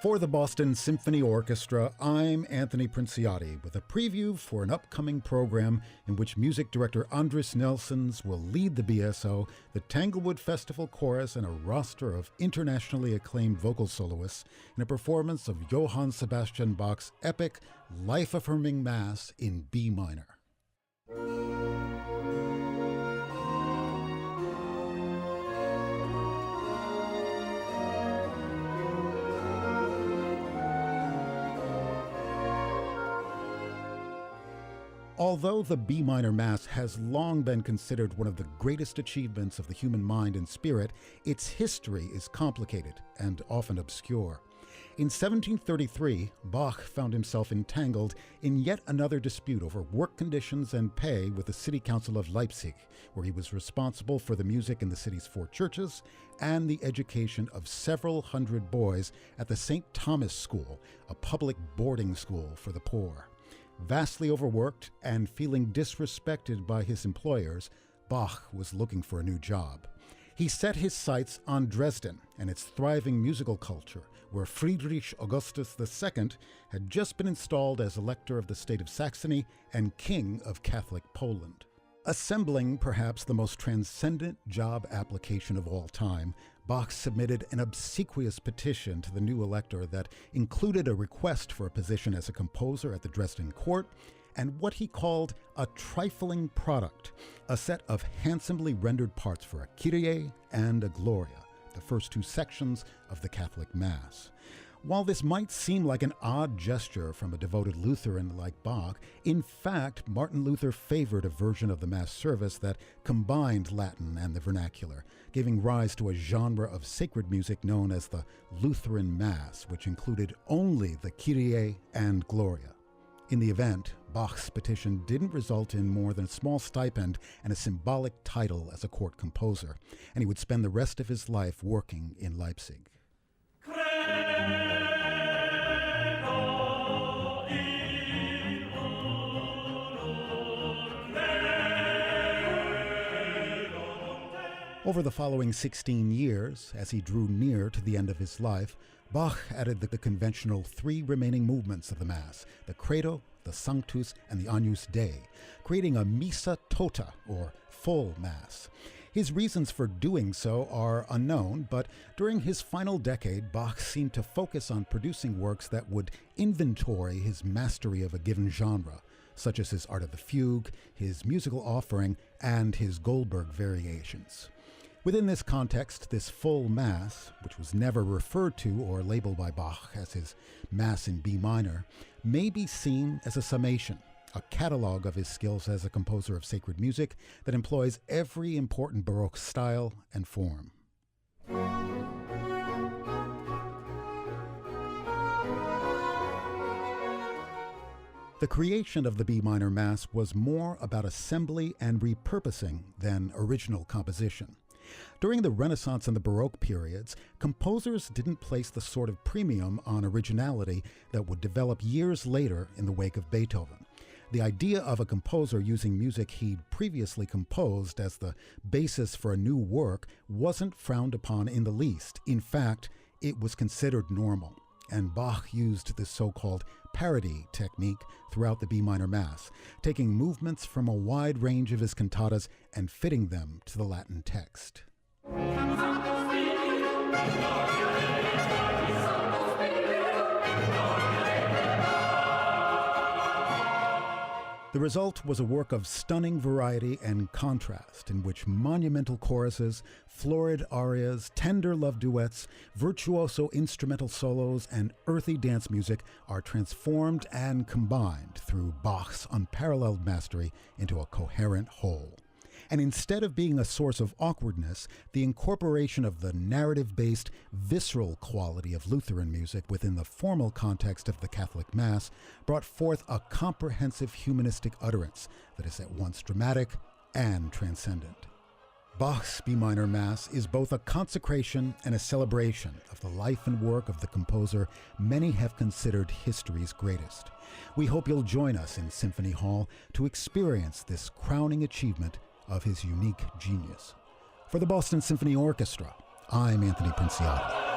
For the Boston Symphony Orchestra, I'm Anthony Princiotti with a preview for an upcoming program in which music director Andris Nelsons will lead the BSO, the Tanglewood Festival Chorus, and a roster of internationally acclaimed vocal soloists in a performance of Johann Sebastian Bach's epic, life-affirming Mass in B minor. Although the B minor Mass has long been considered one of the greatest achievements of the human mind and spirit, its history is complicated and often obscure. In 1733, Bach found himself entangled in yet another dispute over work conditions and pay with the City Council of Leipzig, where he was responsible for the music in the city's 4 churches and the education of several hundred boys at the St. Thomas School, a public boarding school for the poor. Vastly overworked and feeling disrespected by his employers, Bach was looking for a new job. He set his sights on Dresden and its thriving musical culture, where Friedrich Augustus II had just been installed as Elector of the state of Saxony and King of Catholic Poland. Assembling perhaps the most transcendent job application of all time, Bach submitted an obsequious petition to the new elector that included a request for a position as a composer at the Dresden court and what he called a trifling product, a set of handsomely rendered parts for a Kyrie and a Gloria, the first 2 sections of the Catholic Mass. While this might seem like an odd gesture from a devoted Lutheran like Bach, in fact, Martin Luther favored a version of the Mass service that combined Latin and the vernacular, giving rise to a genre of sacred music known as the Lutheran Mass, which included only the Kyrie and Gloria. In the event, Bach's petition didn't result in more than a small stipend and a symbolic title as a court composer, and he would spend the rest of his life working in Leipzig. Over the following 16 years, as he drew near to the end of his life, Bach added the conventional 3 remaining movements of the Mass, the Credo, the Sanctus, and the Agnus Dei, creating a Missa Tota, or full Mass. His reasons for doing so are unknown, but during his final decade, Bach seemed to focus on producing works that would inventory his mastery of a given genre, such as his Art of the Fugue, his musical offering, and his Goldberg variations. Within this context, this full Mass, which was never referred to or labeled by Bach as his Mass in B minor, may be seen as a summation, a catalog of his skills as a composer of sacred music that employs every important Baroque style and form. The creation of the B minor Mass was more about assembly and repurposing than original composition. During the Renaissance and the Baroque periods, composers didn't place the sort of premium on originality that would develop years later in the wake of Beethoven. The idea of a composer using music he'd previously composed as the basis for a new work wasn't frowned upon in the least. In fact, it was considered normal, and Bach used this so-called parody technique throughout the B minor Mass, taking movements from a wide range of his cantatas and fitting them to the Latin text. The result was a work of stunning variety and contrast, in which monumental choruses, florid arias, tender love duets, virtuoso instrumental solos, and earthy dance music are transformed and combined through Bach's unparalleled mastery into a coherent whole. And instead of being a source of awkwardness, the incorporation of the narrative-based, visceral quality of Lutheran music within the formal context of the Catholic Mass brought forth a comprehensive humanistic utterance that is at once dramatic and transcendent. Bach's B minor Mass is both a consecration and a celebration of the life and work of the composer many have considered history's greatest. We hope you'll join us in Symphony Hall to experience this crowning achievement of his unique genius. For the Boston Symphony Orchestra, I'm Anthony Princiotti.